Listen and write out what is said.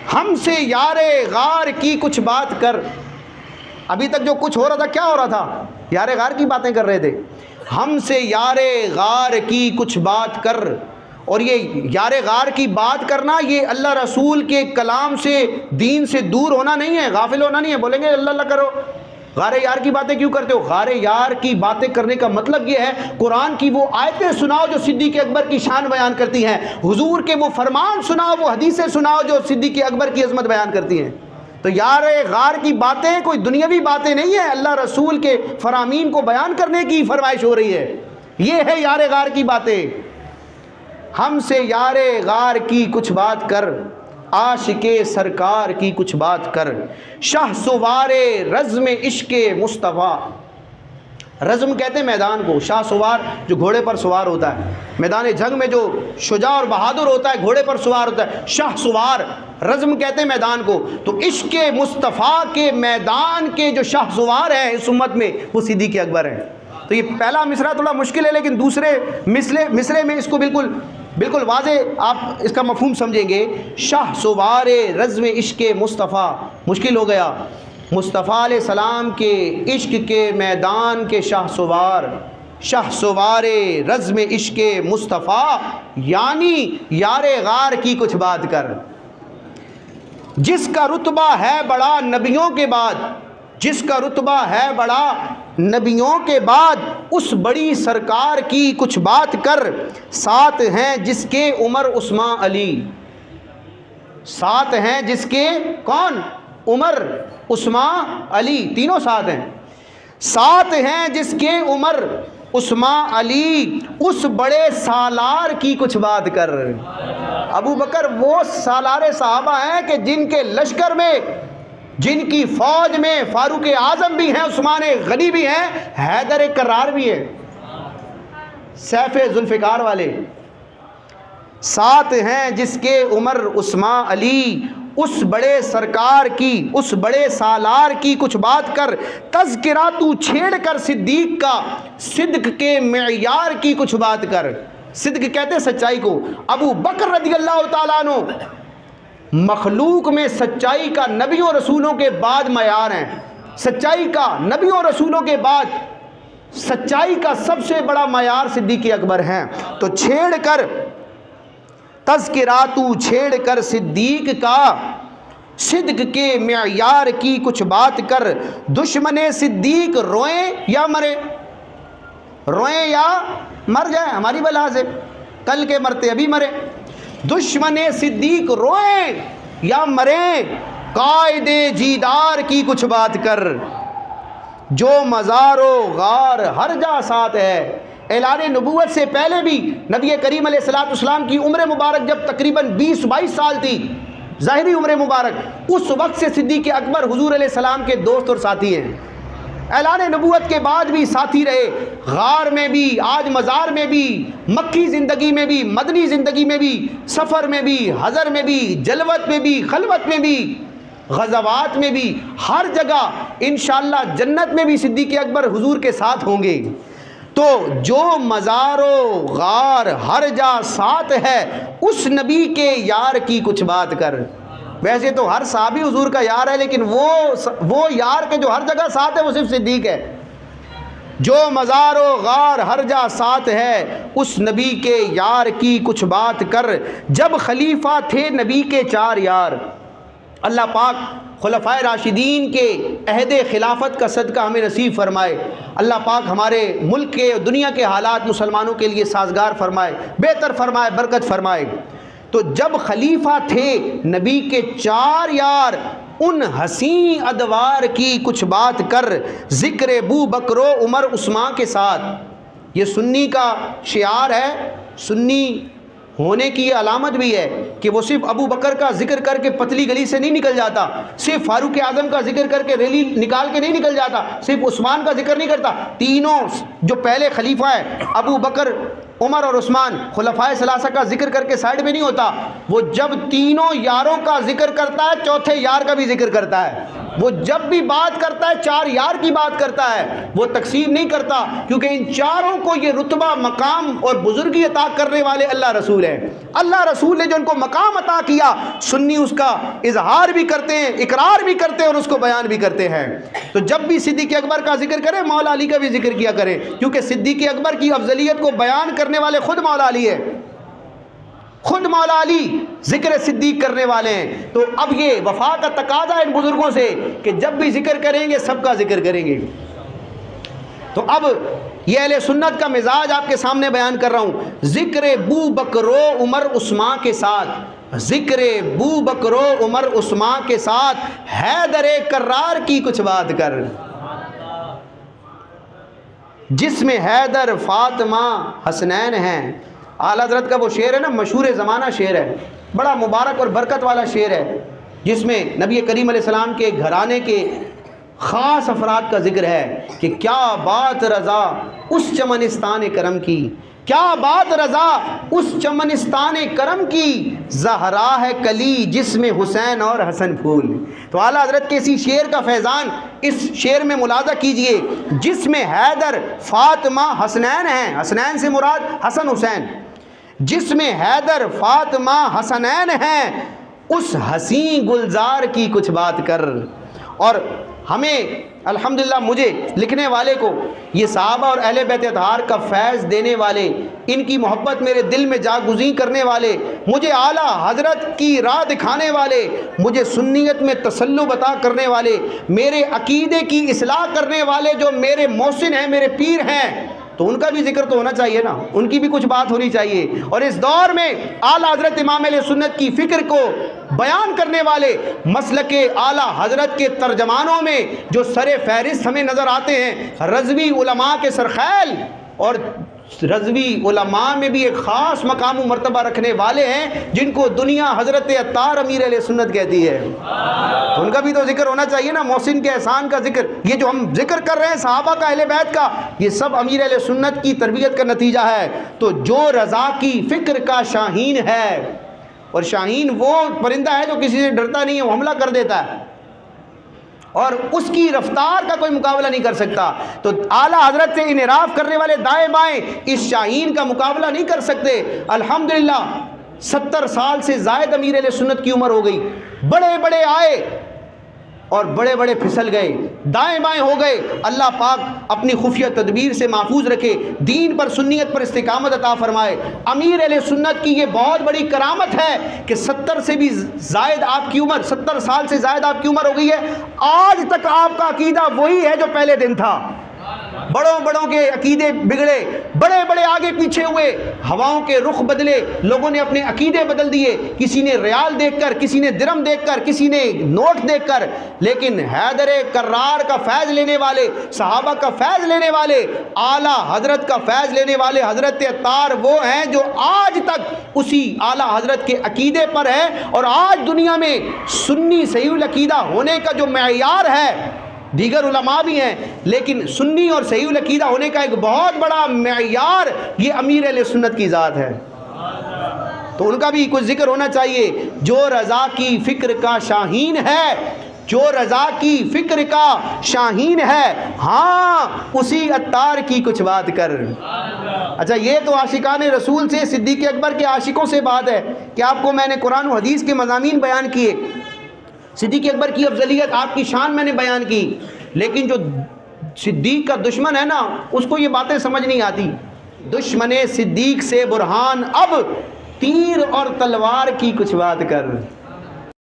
हमसे यारे गार की कुछ बात कर। अभी तक जो कुछ हो रहा था, क्या हो रहा था? यारे गार की बातें कर रहे थे। हमसे यारे गार की कुछ बात कर। और ये यारे गार की बात करना, ये अल्लाह रसूल के कलाम से, दीन से दूर होना नहीं है, गाफिल होना नहीं है। बोलेंगे अल्लाह अल्लाह करो, गारे यार की बातें क्यों करते हो? गारे यार की बातें करने का मतलब ये है, कुरान की वो आयतें सुनाओ जो सिद्दीक़ अकबर की शान बयान करती हैं, हुजूर के वो फरमान सुनाओ, वो हदीसें सुनाओ जो सिद्दीक़ अकबर की अजमत बयान करती हैं। तो यार गार की बातें कोई दुनियावी बातें नहीं है, अल्लाह रसूल के फरामीन को बयान करने की फरमाइश हो रही है। ये है यार गार की बातें। हमसे यारे गार की कुछ बात कर, आशिके सरकार की कुछ बात कर। शाह सुवारे रज़्म इश्के मुस्तफ़ा। रज़्म कहते हैं मैदान को, शाह सुवार जो घोड़े पर सवार होता है, मैदान जंग में जो शुजा और बहादुर होता है, घोड़े पर सवार होता है, शाह सुवार। रज़्म कहते हैं मैदान को। तो इश्के मुस्तफ़ा के मैदान के जो शाह सुवार हैं इस उम्मत में, वो सिद्दीक़ अकबर हैं। तो ये पहला मिसरा थोड़ा मुश्किल है, लेकिन दूसरे मिसरे में इसको बिल्कुल वाज़े आप इसका मफहूम समझेंगे। शाह सुवारे रज़्म इश्के मुस्तफ़ा, मुश्किल हो गया। मुस्तफ़ा अलैहिस्सलाम के इश्क के मैदान के शाह सुवारे रज़्म इश्के मुस्तफ़ा, यानी यारे गार की कुछ बात कर। जिसका रुतबा है बड़ा नबियों के बाद, जिसका रुतबा है बड़ा नबियों के बाद, उस बड़ी सरकार की कुछ बात कर। साथ हैं जिसके उमर उस्मान अली, साथ हैं जिसके कौन? उमर उस्मान अली, तीनों साथ हैं। साथ हैं जिसके उमर उस्मान अली, उस बड़े सालार की कुछ बात कर। अबू बकर वो सालारे साहबा हैं कि जिनके लश्कर में, जिनकी फौज में फारूक आजम भी हैं, उस्मान गनी भी हैं, हैदर करार भी है, सैफ़े जुल्फ़िकार वाले। साथ हैं जिसके उमर उस्मान अली, उस बड़े सरकार की, उस बड़े सालार की कुछ बात कर। तज़किरा तू छेड़ कर सिद्दीक़ का, सिद्क़ के मेयार की कुछ बात कर। सिद्क़ कहते हैं सच्चाई को। अबू बकर रज़ियल्लाहु ताला अन्हु मखलूक में सच्चाई का नबियों रसूलों के बाद मयार हैं। सच्चाई का नबियों रसूलों के बाद सच्चाई का सबसे बड़ा मयार सिद्दीक़ अकबर हैं। तो छेड़ कर तज़किरा तू छेड़ कर सिद्दीक़ का, सिद्क़ के मेयार की कुछ बात कर। दुश्मने सिद्दीक़ रोएं या मरे, रोएं या मर जाए हमारी बला से, कल के मरते अभी मरे। दुश्मने सिद्दीक़ रोएं या मरे, कायदे जीदार की कुछ बात कर। जो मज़ारो गार हर जा साथ है। ऐलान नबूवत से पहले भी नबी करीम अलैहिस्सलाम की उम्र मुबारक जब तकरीबन 20-22 साल थी, ज़ाहिरी उम्र मुबारक, उस वक्त से सिद्दीक़ अकबर हुज़ूर अलैहिस्सलाम के दोस्त और साथी हैं। ऐलान नबूवत के बाद भी साथी रहे, गार में भी, आज मज़ार में भी, मक्की ज़िंदगी में भी, मदनी ज़िंदगी में भी, सफ़र में भी, हज़र में भी, जलवत में भी, खलवत में भी, ग़ज़वात में भी, हर जगह इंशाअल्लाह जन्नत में भी सिद्दीक़ अकबर हुज़ूर के साथ होंगे। तो जो मज़ारो गार हर जा साथ है, उस नबी के यार की कुछ बात कर। वैसे तो हर साहबी हुजूर का यार है, लेकिन वो यार के जो हर जगह साथ है वो सिर्फ सिद्दीक़ है। जो मज़ारो गार हर जा साथ है, उस नबी के यार की कुछ बात कर। जब खलीफा थे नबी के 4 यार, अल्लाह पाक खुलफ़ाए राशिदीन के अहदे खिलाफत का सदका हमें नसीब फरमाए। अल्लाह पाक हमारे मुल्क के, दुनिया के हालात मुसलमानों के लिए साजगार फरमाए, बेहतर फरमाए, बरकत फरमाए। तो जब खलीफा थे नबी के 4 यार, उन हसी अदवार की कुछ बात कर। ज़िक्र अबू बकर उमर उस्मान के साथ, ये सुन्नी का शियार है, सुन्नी होने की अलामत भी है कि वो सिर्फ अबू बकर का जिक्र करके पतली गली से नहीं निकल जाता, सिर्फ फारूक आजम का जिक्र करके रैली निकाल के नहीं निकल जाता, सिर्फ उस्मान का जिक्र नहीं करता। तीनों जो पहले खलीफा है अबू बकर, उमर और उस्मान, खुलफाए सलासा का जिक्र करके साइड में नहीं होता। वो जब तीनों यारों का जिक्र करता है, चौथे यार का भी जिक्र करता है। वो जब भी बात करता है चार यार की बात करता है, वो तकसीम नहीं करता, क्योंकि इन चारों को ये रुतबा, मकाम और बुजुर्गी अता करने वाले अल्लाह रसूल हैं। अल्लाह रसूल ने जो उनको मकाम अता किया, सुन्नी उसका इजहार भी करते हैं, इकरार भी करते हैं और उसको बयान भी करते हैं। तो जब भी सिद्दीक़ अकबर का जिक्र करें, मौला अली का भी जिक्र किया करें, क्योंकि सिद्दीक़ अकबर की अफजलियत को बयान करने वाले खुद मौला अली है, खुद मौला अली जिक्र सिद्दीक करने वाले हैं। तो अब ये वफा का तकाजा इन बुजुर्गों से कि जब भी जिक्र करेंगे सबका जिक्र करेंगे। तो अब ये अहले सुन्नत का मिजाज आपके सामने बयान कर रहा हूँ। जिक्र बू बकरो उमर उस्मा के साथ, जिक्र बू बकरो उमर उस्मा के साथ हैदर कर्रार की कुछ बात कर, जिसमें हैदर फातिमा हसनैन हैं। आला हज़रत का वो शेर है ना, मशहूर ज़माना शेर है, बड़ा मुबारक और बरकत वाला शेर है, जिसमें नबी करीम अलैहिस्सलाम के घराने के ख़ास अफराद का जिक्र है कि क्या बात रज़ा उस चमनिस्तान करम की, क्या बात रज़ा उस चमनिस्तान करम की, ज़हरा है कली जिसमें हुसैन और हसन फूल। तो आला हज़रत के इसी शेर का फैज़ान इस शेर में मुलाज़ा कीजिए, जिसमें हैदर फातिमा हसनैन हैं, हसनैन से मुराद हसन हुसैन, जिसमें हैदर फातिमा हसनैन हैं, उस हसी गुलजार की कुछ बात कर। और हमें अल्हम्दुलिल्लाह, मुझे लिखने वाले को, ये सहाबा और अहले बैत अतहार का फैज़ देने वाले, इनकी मोहब्बत मेरे दिल में जागुज़ी करने वाले, मुझे आला हज़रत की राह दिखाने वाले, मुझे सुन्नियत में तसल्लुब अता करने वाले, मेरे अकीदे की इस्लाह करने वाले जो मेरे मोहसिन हैं, मेरे पीर हैं, तो उनका भी जिक्र तो होना चाहिए ना, उनकी भी कुछ बात होनी चाहिए। और इस दौर में आला हज़रत इमाम अहले सुन्नत की फ़िक्र को बयान करने वाले मसलके आला हज़रत के तर्जमानों में जो सरे फहरिस्त हमें नज़र आते हैं, रज़वी उलमा के सरखैल, और रज़वी उलमा में भी एक ख़ास मकाम मर्तबा रखने वाले हैं, जिनको दुनिया हज़रत अत्तार अमीर अहले सुन्नत कहती है। तो उनका भी तो जिक्र होना चाहिए ना, मोहसिन के एहसान का जिक्र। ये जो हम जिक्र कर रहे हैं सहाबा का, अहले बैत का, ये सब अमीर अहले सुन्नत की तरबियत का नतीजा है। तो जो रज़ा की फ़िक्र का शाहीन है, और शाहीन वो परिंदा है जो किसी से डरता नहीं है, वो हमला कर देता है और उसकी रफ्तार का कोई मुकाबला नहीं कर सकता। तो आला हज़रत से इनराफ करने वाले दाएं बाएं इस शाहीन का मुकाबला नहीं कर सकते। अल्हम्दुलिल्लाह 70 साल से ज़ायद अमीर अहले सुन्नत की उम्र हो गई, बड़े बड़े आए और बड़े बड़े फिसल गए, दाएं बाएं हो गए। अल्लाह पाक अपनी खुफिया तदबीर से महफूज रखे, दीन पर सुन्नियत पर इस्तिकामत अता फरमाए। अमीर अहले सुन्नत की ये बहुत बड़ी करामत है कि 70 से भी ज़ायद आपकी उम्र, 70 साल से ज़ायद आपकी उम्र हो गई है, आज तक आपका अकीदा वही है जो पहले दिन था। बड़ों बड़ों के अकीदे बिगड़े, बड़े बड़े आगे पीछे हुए, हवाओं के रुख बदले, लोगों ने अपने अकीदे बदल दिए, किसी ने रियाल देखकर, किसी ने दिरहम देखकर, किसी ने नोट देखकर। लेकिन हैदर कर्रार का फैज़ लेने वाले, सहाबा का फैज़ लेने वाले, आला हज़रत का फैज़ लेने वाले हज़रत अत्तार वो हैं जो आज तक उसी आला हज़रत के अकीदे पर है। और आज दुनिया में सुन्नी सहीहुल अकीदा होने का जो मेयार है, दीगर उलमा भी हैं, लेकिन सुन्नी और सहीहुल अकीदा होने का एक बहुत बड़ा मेयार ये अमीर अहले सुन्नत की ज़ात है। तो उनका भी कुछ जिक्र होना चाहिए। जो रज़ा की फ़िक्र का शाहीन है, जो रज़ा की फ़िक्र का शाहीन है, हाँ उसी अत्तार की कुछ बात कर। अच्छा, ये तो आशिकाने रसूल से, सिद्दीक़ अकबर के आशिकों से बात है कि आपको मैंने कुरान और हदीस के मज़ामीन बयान किए, सिद्दीक़ अकबर की अफजलियत, आपकी शान मैंने बयान की। लेकिन जो सिद्दीक़ का दुश्मन है ना, उसको ये बातें समझ नहीं आती। दुश्मने सिद्दीक़ से बुरहान, अब तीर और तलवार की कुछ बात कर।